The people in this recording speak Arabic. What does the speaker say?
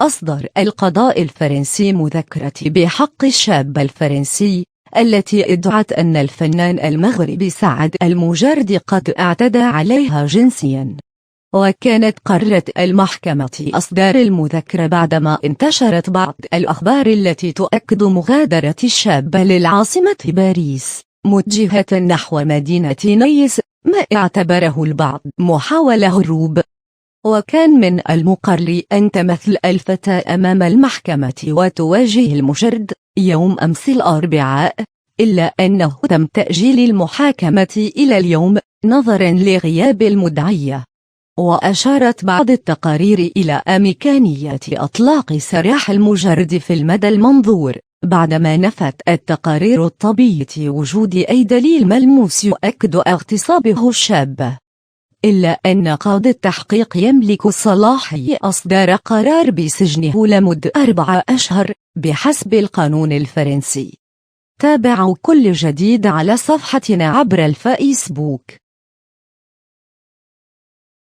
أصدر القضاء الفرنسي مذكرة بحق الشاب الفرنسي التي ادعت أن الفنان المغربي سعد المجرد قد اعتدى عليها جنسياً. وكانت قررت المحكمة إصدار المذكرة بعدما انتشرت بعض الأخبار التي تؤكد مغادرة الشاب للعاصمة باريس متجهة نحو مدينة نيس، ما اعتبره البعض محاولة هروب. وكان من المقرر أن تمثل الفتاة أمام المحكمة وتواجه المجرد يوم أمس الأربعاء، إلا أنه تم تأجيل المحاكمة إلى اليوم نظراً لغياب المدعية. وأشارت بعض التقارير إلى إمكانية إطلاق سراح المجرد في المدى المنظور، بعدما نفت التقارير الطبية وجود أي دليل ملموس يؤكد اغتصابه الشاب. إلا أن قاضي التحقيق يملك صلاحية إصدار قرار بسجنه لمدة 4 أشهر بحسب القانون الفرنسي. تابعوا كل جديد على صفحتنا عبر الفيسبوك.